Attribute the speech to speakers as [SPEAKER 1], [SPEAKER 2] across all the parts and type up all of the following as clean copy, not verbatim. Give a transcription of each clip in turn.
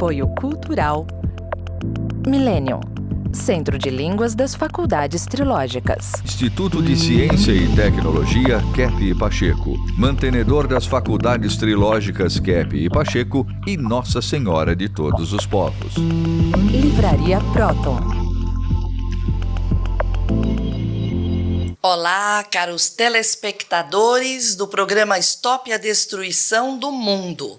[SPEAKER 1] Apoio Cultural Millennium, Centro de Línguas das Faculdades Trilógicas.
[SPEAKER 2] Instituto de Ciência e Tecnologia Kepp e Pacheco, mantenedor das Faculdades Trilógicas Kepp e Pacheco e Nossa Senhora de Todos os Povos.
[SPEAKER 1] Livraria Próton.
[SPEAKER 3] Olá, caros telespectadores do programa Stop a Destruição do Mundo.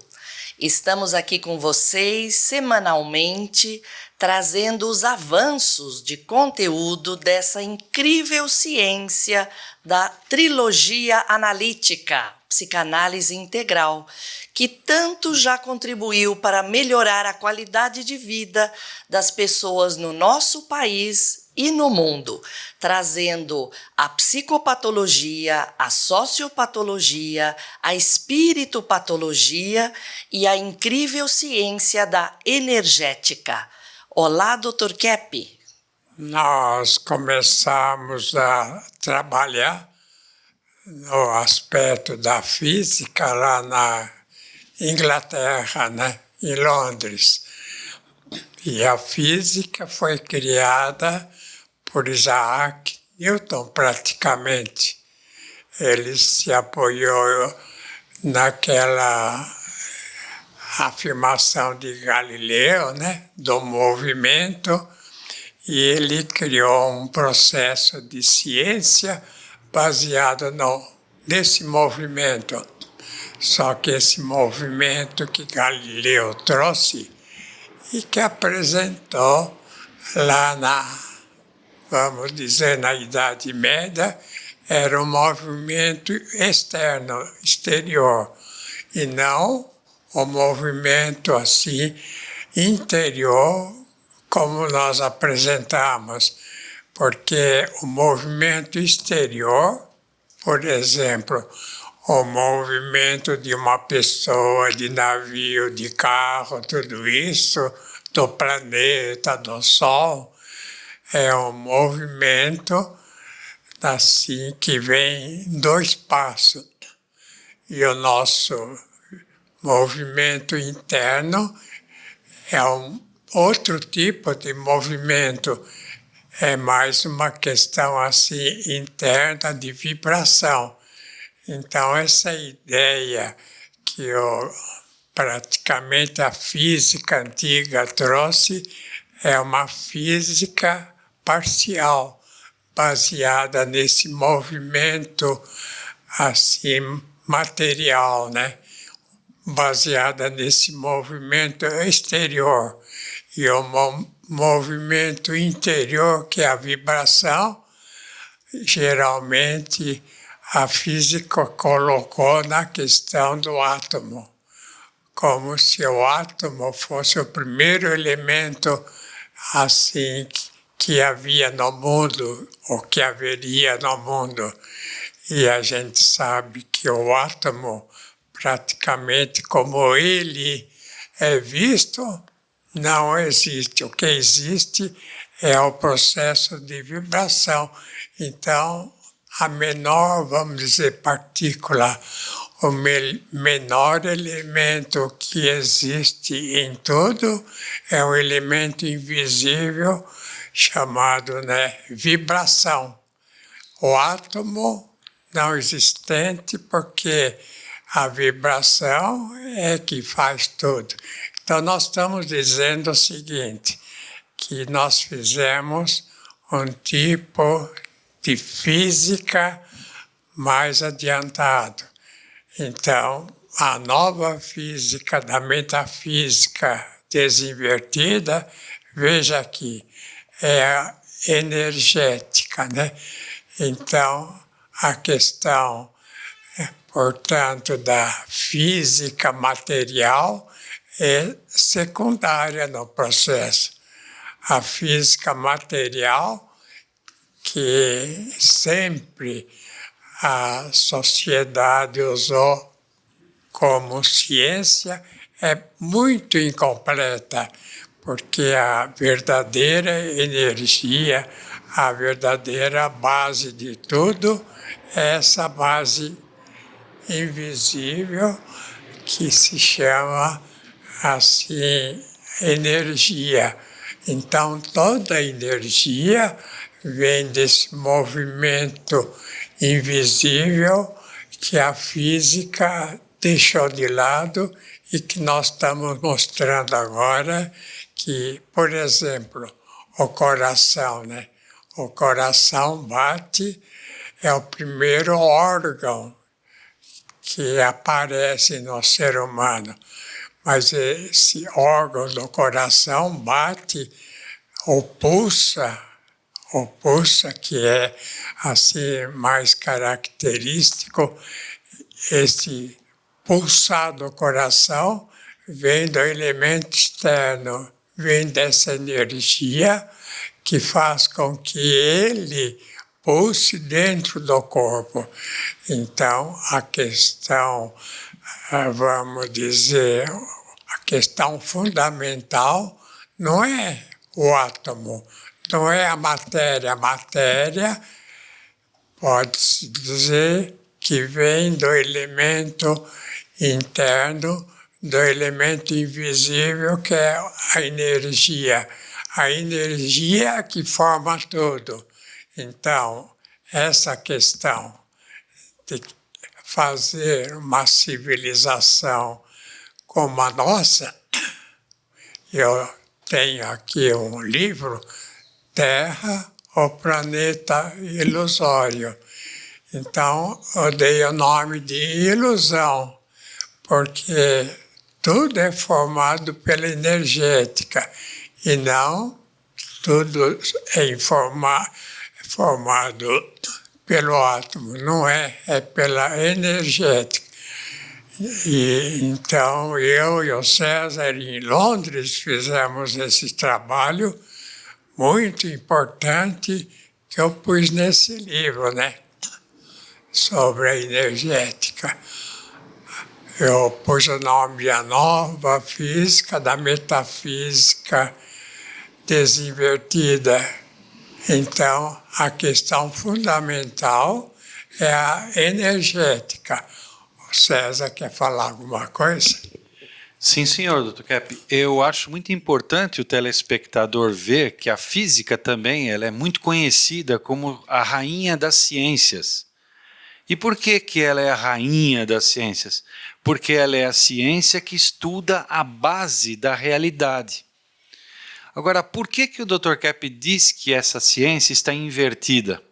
[SPEAKER 3] Estamos aqui com vocês semanalmente, trazendo os avanços de conteúdo dessa incrível ciência da trilogia analítica, psicanálise integral, que tanto já contribuiu para melhorar a qualidade de vida das pessoas no nosso país e no mundo, trazendo a psicopatologia, a sociopatologia, a espiritopatologia e a incrível ciência da energética. Olá, Dr. Kepp.
[SPEAKER 4] Nós começamos a trabalhar no aspecto da física lá na Inglaterra, em Londres. E a física foi criada por Isaac Newton, praticamente. Ele se apoiou naquela afirmação de Galileu, do movimento, e ele criou um processo de ciência baseado nesse movimento. Só que esse movimento que Galileu trouxe e que apresentou lá vamos dizer, na Idade Média, era um movimento externo, exterior, e não um movimento assim interior como nós apresentamos, porque o movimento exterior, por exemplo, o movimento de uma pessoa, de navio, de carro, tudo isso, do planeta, do Sol, é um movimento assim que vem do espaço. E o nosso movimento interno é um outro tipo de movimento, é mais uma questão assim interna de vibração. Então essa ideia que praticamente a física antiga trouxe é uma física parcial, baseada nesse movimento assim material, baseada nesse movimento exterior. E o movimento interior, que é a vibração, geralmente a física colocou na questão do átomo, como se o átomo fosse o primeiro elemento assim que havia no mundo, ou que haveria no mundo. E a gente sabe que o átomo, praticamente como ele é visto, não existe. O que existe é o processo de vibração. Então, a menor, vamos dizer, partícula, o menor elemento que existe em tudo é um elemento invisível chamado vibração. O átomo não existente porque a vibração é que faz tudo. Então nós estamos dizendo o seguinte, que nós fizemos um tipo de física mais adiantado. Então, a nova física da metafísica desinvertida, veja aqui, é energética, Então, a questão, portanto, da física material é secundária no processo. A física material, que sempre a sociedade usou como ciência, é muito incompleta, porque a verdadeira energia, a verdadeira base de tudo, é essa base invisível que se chama assim energia. Então, toda energia vem desse movimento invisível que a física deixou de lado e que nós estamos mostrando agora que, por exemplo, o coração, né? O coração bate, é o primeiro órgão que aparece no ser humano. Mas esse órgão do coração bate ou pulsa, que é assim mais característico, esse pulsar do coração vem do elemento externo, vem dessa energia que faz com que ele pulse dentro do corpo. Então, a questão, vamos dizer, a questão fundamental não é o átomo, não é a matéria. A matéria pode-se dizer que vem do elemento interno, do elemento invisível, que é a energia. A energia que forma tudo. Então, essa questão de fazer uma civilização como a nossa, eu tenho aqui um livro, Terra, o Planeta Ilusório. Então, eu dei o nome de ilusão, porque tudo é formado pela energética e não tudo é formado pelo átomo, não é, é pela energética. E então eu e o César em Londres fizemos esse trabalho muito importante que eu pus nesse livro, né? Sobre a energética. Eu pus o nome A Nova Física da Metafísica Desinvertida. Então, a questão fundamental é a energética. O César quer falar alguma coisa?
[SPEAKER 5] Sim, senhor, Dr. Kepp. Eu acho muito importante o telespectador ver que a física também ela é muito conhecida como a rainha das ciências. E por que ela é a rainha das ciências? Porque ela é a ciência que estuda a base da realidade. Agora, por que o Dr. Kepp diz que essa ciência está invertida?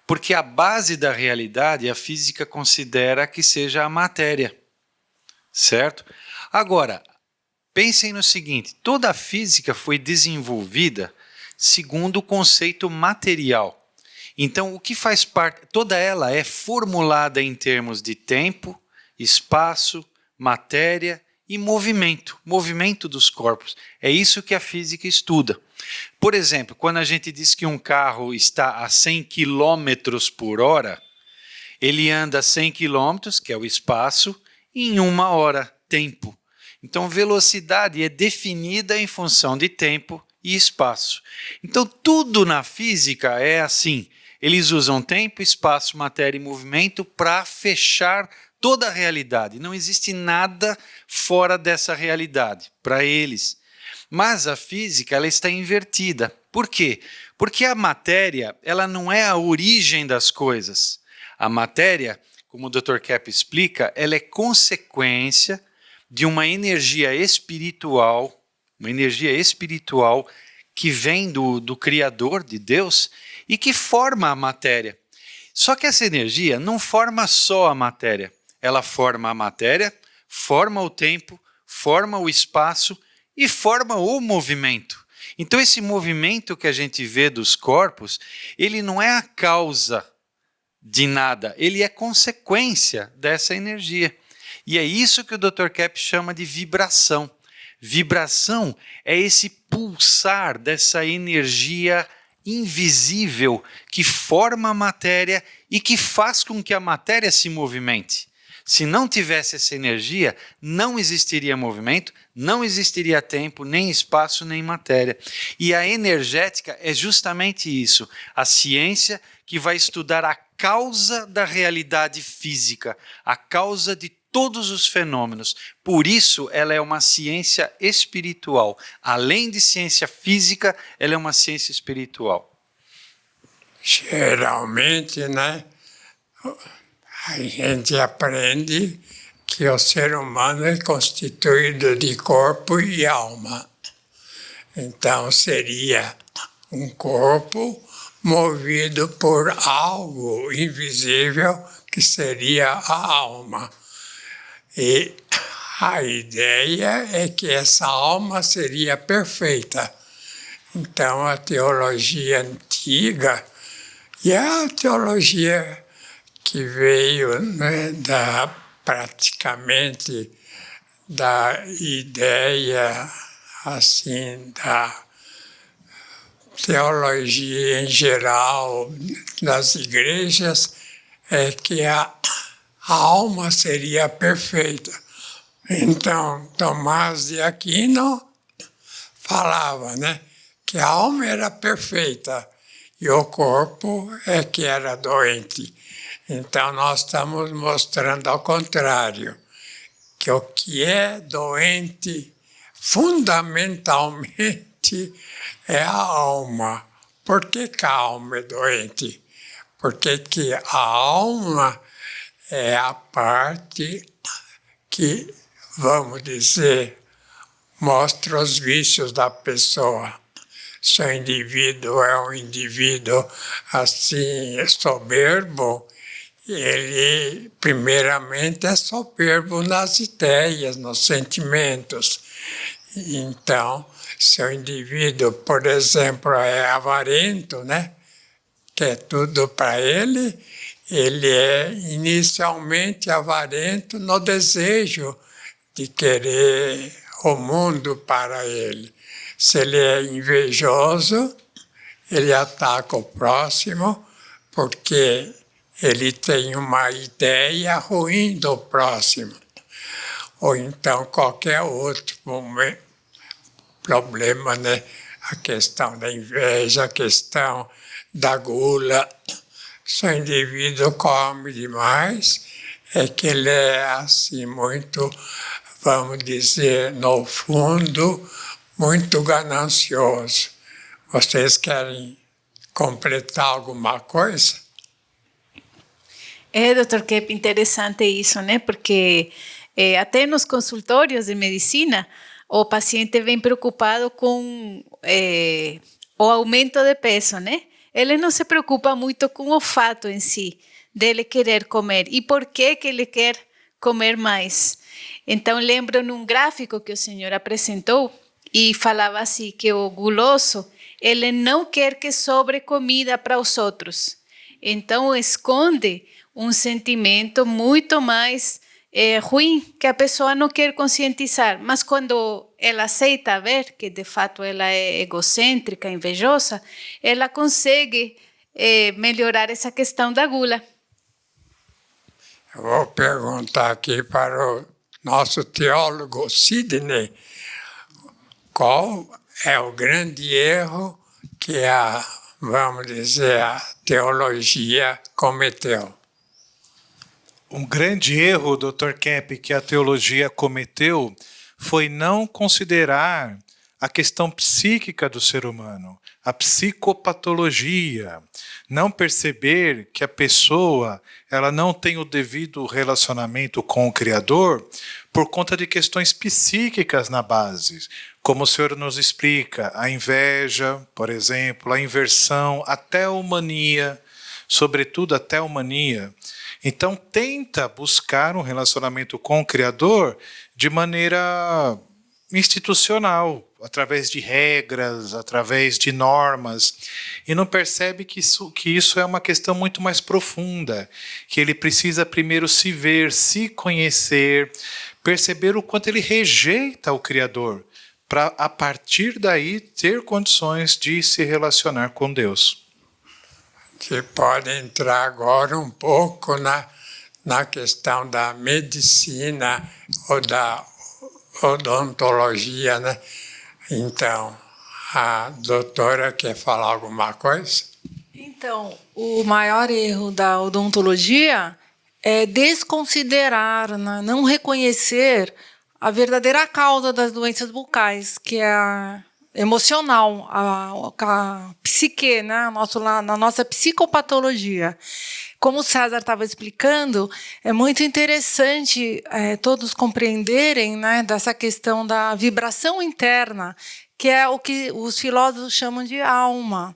[SPEAKER 5] Porque a base da realidade a física considera que seja a matéria, certo? Agora, pensem no seguinte, toda a física foi desenvolvida segundo o conceito material. Então, o que faz parte, toda ela é formulada em termos de tempo, espaço, matéria e movimento dos corpos. É isso que a física estuda. Por exemplo, quando a gente diz que um carro está a 100 km por hora, ele anda 100 km, que é o espaço, em 1 hora, tempo. Então, velocidade é definida em função de tempo e espaço. Então, tudo na física é assim. Eles usam tempo, espaço, matéria e movimento para fechar toda a realidade. Não existe nada fora dessa realidade para eles. Mas a física ela está invertida. Por quê? Porque a matéria ela não é a origem das coisas. A matéria, como o Dr. Kepp explica, ela é consequência de uma energia espiritual que vem do Criador, de Deus, e que forma a matéria. Só que essa energia não forma só a matéria. Ela forma a matéria, forma o tempo, forma o espaço e forma o movimento. Então esse movimento que a gente vê dos corpos, ele não é a causa de nada, ele é consequência dessa energia. E é isso que o Dr. Kepp chama de vibração. Vibração é esse pulsar dessa energia invisível que forma a matéria e que faz com que a matéria se movimente. Se não tivesse essa energia, não existiria movimento, não existiria tempo, nem espaço, nem matéria. E a energética é justamente isso, a ciência que vai estudar a causa da realidade física, a causa de todos os fenômenos. Por isso, ela é uma ciência espiritual. Além de ciência física, ela é uma ciência espiritual.
[SPEAKER 4] Geralmente, né, a gente aprende que o ser humano é constituído de corpo e alma. Então, seria um corpo movido por algo invisível, que seria a alma. E a ideia é que essa alma seria perfeita. Então, a teologia antiga e a teologia que veio, né, praticamente da ideia assim da teologia em geral das igrejas é que a alma seria perfeita. Então, Tomás de Aquino falava, né, que a alma era perfeita e o corpo é que era doente. Então, nós estamos mostrando ao contrário, que o que é doente fundamentalmente é a alma. Por que a alma é doente? Porque que a alma é a parte que, vamos dizer, mostra os vícios da pessoa. Se o indivíduo é um indivíduo assim soberbo, ele primeiramente é soberbo nas ideias, nos sentimentos. Então, se o indivíduo, por exemplo, é avarento, né, quer tudo para ele é inicialmente avarento no desejo de querer o mundo para ele. Se ele é invejoso, ele ataca o próximo porque ele tem uma ideia ruim do próximo. Ou então qualquer outro problema, né? A questão da inveja, a questão da gula. Se o indivíduo come demais, é que ele é assim muito, vamos dizer, no fundo, muito ganancioso. Vocês querem completar alguma coisa?
[SPEAKER 6] Dr. Kepp, interessante isso, né? Porque até nos consultórios de medicina, o paciente vem preocupado com o aumento de peso, né? Ele não se preocupa muito com o fato em si, dele querer comer. E por que ele quer comer mais? Então, lembro num gráfico que o senhor apresentou e falava assim, que o guloso, ele não quer que sobre comida para os outros. Então, esconde um sentimento muito mais ruim, que a pessoa não quer conscientizar. Mas quando ela aceita ver que, de fato, ela é egocêntrica, invejosa, ela consegue melhorar essa questão da gula.
[SPEAKER 4] Eu vou perguntar aqui para o nosso teólogo Sidney, qual é o grande erro que vamos dizer, a teologia cometeu?
[SPEAKER 7] Um grande erro, Dr. Kepp, que a teologia cometeu foi não considerar a questão psíquica do ser humano, a psicopatologia, não perceber que a pessoa ela não tem o devido relacionamento com o Criador por conta de questões psíquicas na base, como o senhor nos explica, a inveja, por exemplo, a inversão, a teomania, sobretudo a teomania. Então, tenta buscar um relacionamento com o Criador de maneira institucional, através de regras, através de normas, e não percebe que isso é uma questão muito mais profunda, que ele precisa primeiro se ver, se conhecer, perceber o quanto ele rejeita o Criador, para, a partir daí, ter condições de se relacionar com Deus.
[SPEAKER 4] Você pode entrar agora um pouco na questão da medicina ou da odontologia, né? Então, a doutora quer falar alguma coisa?
[SPEAKER 8] Então, o maior erro da odontologia desconsiderar, né, não reconhecer a verdadeira causa das doenças bucais, que é a emocional, a psique, né, na nossa psicopatologia. Como o César estava explicando, é muito interessante todos compreenderem, né, dessa questão da vibração interna, que é o que os filósofos chamam de alma.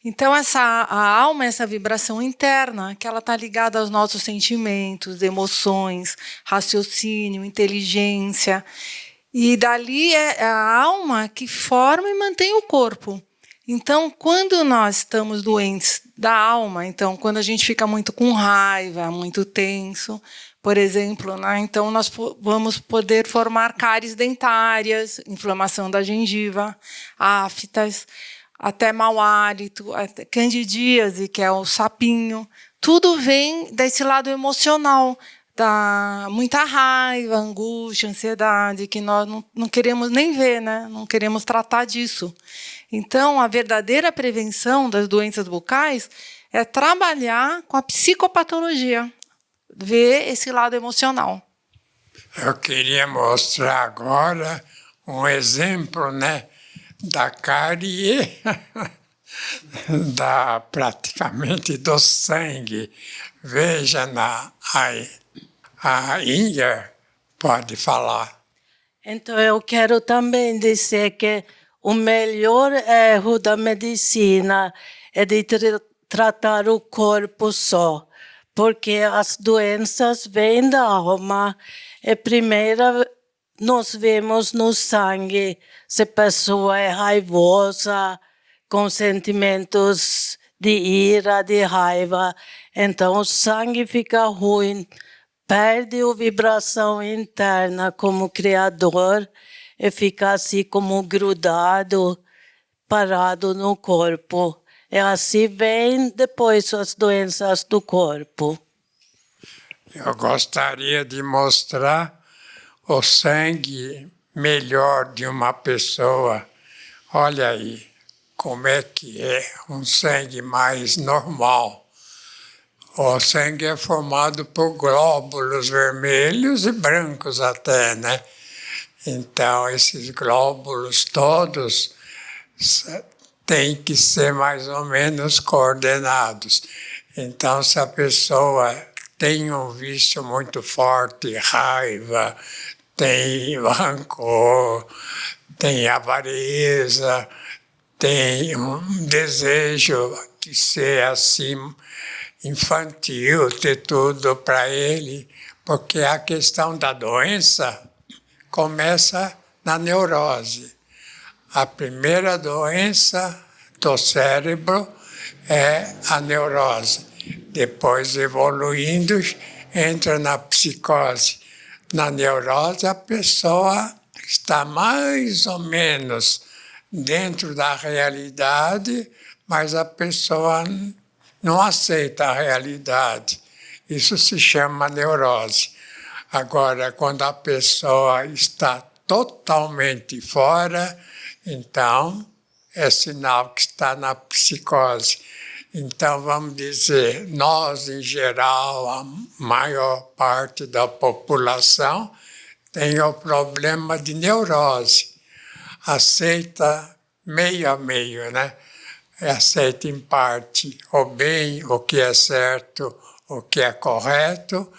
[SPEAKER 8] Então, a alma é essa vibração interna, que ela está ligada aos nossos sentimentos, emoções, raciocínio, inteligência. E dali é a alma que forma e mantém o corpo. Então, quando nós estamos doentes da alma, então, quando a gente fica muito com raiva, muito tenso, por exemplo, né, então nós vamos poder formar cáries dentárias, inflamação da gengiva, aftas, até mau hálito, até candidíase, que é o sapinho. Tudo vem desse lado emocional, da muita raiva, angústia, ansiedade, que nós não queremos nem ver, né? Não queremos tratar disso. Então, a verdadeira prevenção das doenças bucais é trabalhar com a psicopatologia, ver esse lado emocional.
[SPEAKER 4] Eu queria mostrar agora um exemplo, né, da cárie praticamente do sangue. Veja, a Inger pode falar.
[SPEAKER 9] Então, eu quero também dizer que o melhor erro da medicina é de tratar o corpo só, porque as doenças vêm da alma. E primeiro nós vemos no sangue se a pessoa é raivosa, com sentimentos de ira, de raiva. Então o sangue fica ruim, perde a vibração interna como criador e fica assim como grudado, parado no corpo. E assim vem depois as doenças do corpo.
[SPEAKER 4] Eu gostaria de mostrar o sangue melhor de uma pessoa. Olha aí como é que é um sangue mais normal. O sangue é formado por glóbulos vermelhos e brancos até, né? Então, esses glóbulos todos têm que ser mais ou menos coordenados. Então, se a pessoa tem um vício muito forte, raiva, tem rancor, tem avareza, tem um desejo de ser assim infantil, ter tudo para ele, porque a questão da doença começa na neurose. A primeira doença do cérebro é a neurose. Depois, evoluindo, entra na psicose. Na neurose, a pessoa está mais ou menos dentro da realidade, mas a pessoa não aceita a realidade. Isso se chama neurose. Agora, quando a pessoa está totalmente fora, então é sinal que está na psicose. Então, vamos dizer, nós, em geral, a maior parte da população tem o problema de neurose. Aceita meio a meio, né? Aceita em parte o bem, o que é certo, o que é correto,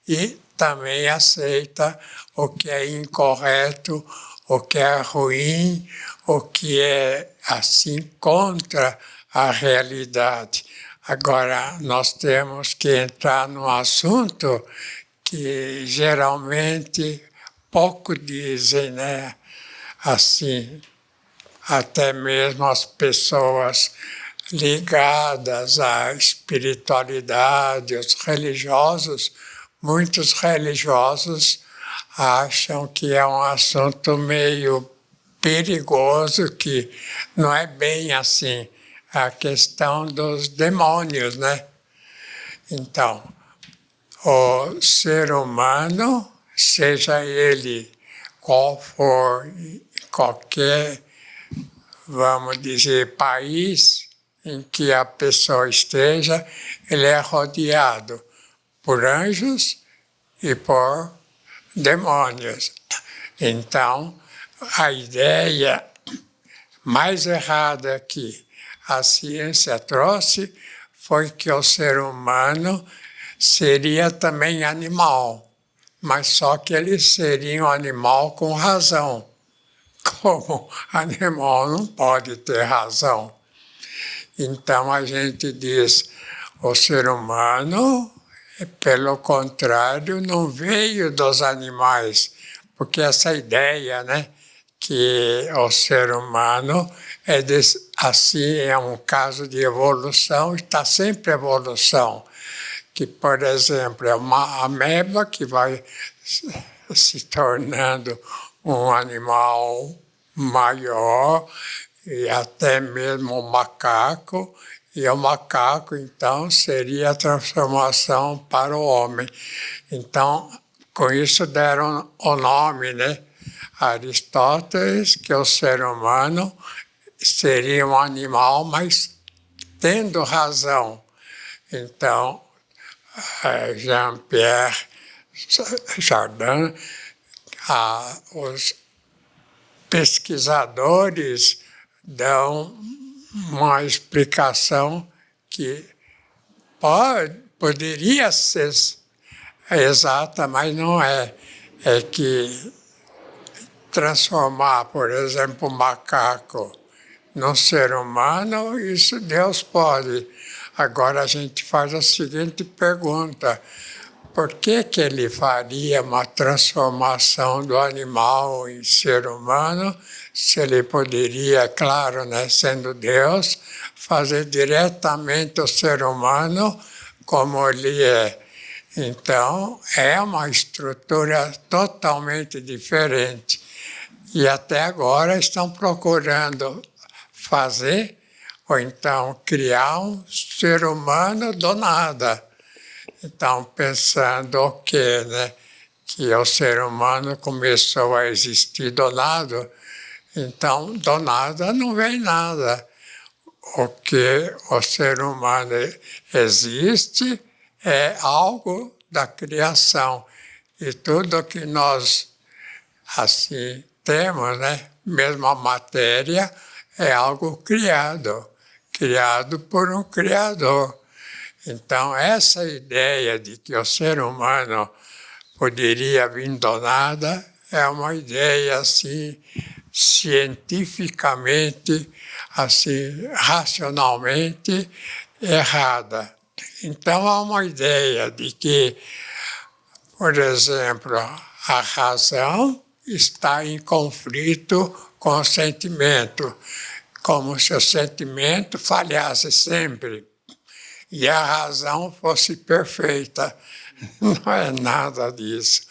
[SPEAKER 4] e também aceita o que é incorreto, o que é ruim, o que é, assim, contra a realidade. Agora, nós temos que entrar num assunto que geralmente pouco dizem, né? Assim, até mesmo as pessoas ligadas à espiritualidade, os religiosos, muitos religiosos acham que é um assunto meio perigoso, que não é bem assim. A questão dos demônios, né? Então, o ser humano, seja ele qual for, qualquer, vamos dizer, país em que a pessoa esteja, ele é rodeado por anjos e por demônios. Então, a ideia mais errada que a ciência trouxe foi que o ser humano seria também animal, mas só que ele seria um animal com razão. Como animal não pode ter razão. Então a gente diz, o ser humano, pelo contrário, não veio dos animais, porque essa ideia, né, que o ser humano assim é um caso de evolução, está sempre em evolução. Que, por exemplo, é uma ameba que vai se tornando um animal maior, e até mesmo um macaco, e o macaco, então, seria a transformação para o homem. Então, com isso deram o nome, né? Aristóteles, que o ser humano seria um animal, mas tendo razão. Então, Jean-Pierre Chardin, os pesquisadores dão uma explicação que poderia ser exata, mas não é. É que transformar, por exemplo, um macaco num ser humano, isso Deus pode. Agora a gente faz a seguinte pergunta: por que ele faria uma transformação do animal em ser humano, se ele poderia, claro, né, sendo Deus, fazer diretamente o ser humano como ele é? Então, é uma estrutura totalmente diferente. E até agora estão procurando fazer, ou então criar um ser humano do nada. Então, pensando o quê, né? Que o ser humano começou a existir do nada, então do nada não vem nada. O que o ser humano existe é algo da criação. E tudo que nós, assim, temos, né? Mesmo a matéria, é algo criado por um Criador. Então, essa ideia de que o ser humano poderia vir do nada é uma ideia, assim, cientificamente, assim, racionalmente errada. Então, há uma ideia de que, por exemplo, a razão está em conflito com o sentimento, como se o sentimento falhasse sempre e a razão fosse perfeita. Não é nada disso.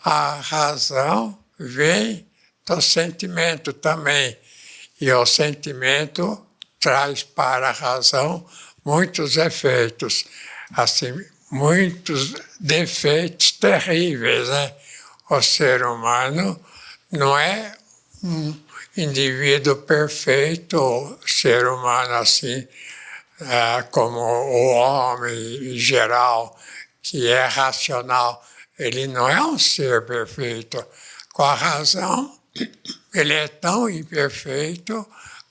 [SPEAKER 4] A razão vem do sentimento também, e o sentimento traz para a razão muitos efeitos, assim, muitos defeitos terríveis, né? O ser humano não é um indivíduo perfeito, o ser humano assim, como o homem em geral, que é racional. Ele não é um ser perfeito. Com a razão, ele é tão imperfeito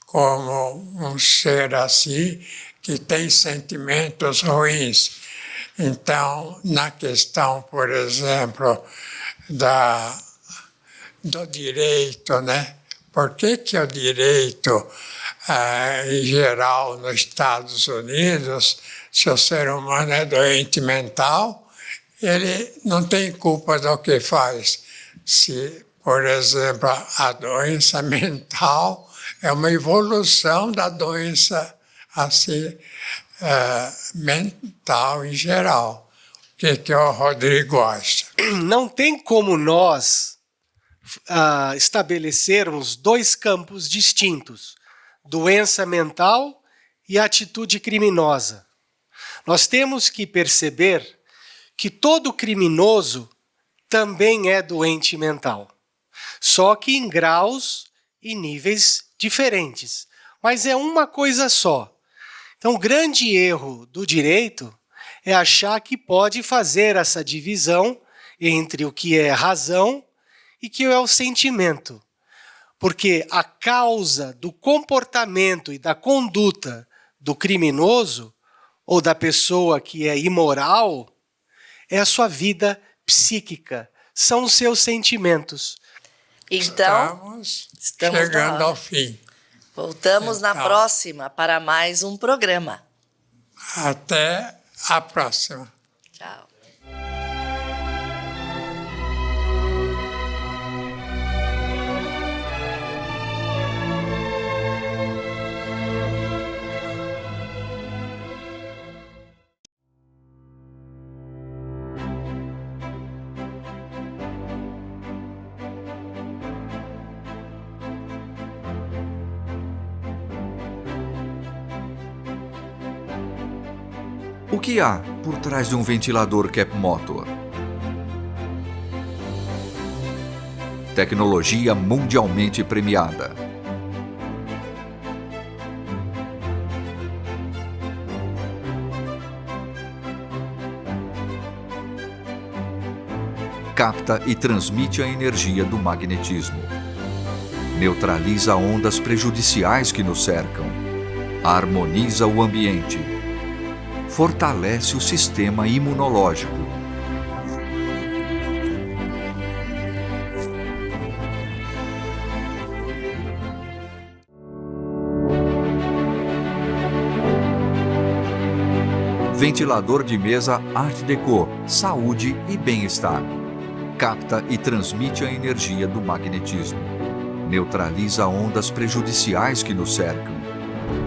[SPEAKER 4] como um ser assim, que tem sentimentos ruins. Então, na questão, por exemplo, do direito, né? Por que o direito, em geral, nos Estados Unidos, se o ser humano é doente mental, ele não tem culpa do que faz. Se, por exemplo, a doença mental é uma evolução da doença assim, mental em geral. O que o Rodrigo acha?
[SPEAKER 10] Não tem como nós estabelecermos dois campos distintos, doença mental e atitude criminosa. Nós temos que perceber que todo criminoso também é doente mental, só que em graus e níveis diferentes, mas é uma coisa só. Então, o grande erro do direito é achar que pode fazer essa divisão entre o que é razão e o que é o sentimento. Porque a causa do comportamento e da conduta do criminoso ou da pessoa que é imoral é a sua vida psíquica, são os seus sentimentos.
[SPEAKER 3] Então,
[SPEAKER 4] estamos chegando ao fim.
[SPEAKER 3] Voltamos na próxima para mais um programa.
[SPEAKER 4] Até a próxima.
[SPEAKER 3] Tchau.
[SPEAKER 2] O que há por trás de um ventilador Cap Motor? Tecnologia mundialmente premiada. Capta e transmite a energia do magnetismo. Neutraliza ondas prejudiciais que nos cercam. Harmoniza o ambiente. Fortalece o sistema imunológico. Ventilador de mesa Art Deco, saúde e bem-estar. Capta e transmite a energia do magnetismo. Neutraliza ondas prejudiciais que nos cercam.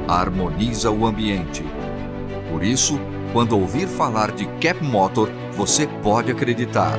[SPEAKER 2] Harmoniza o ambiente. Por isso, quando ouvir falar de Cap Motor, você pode acreditar.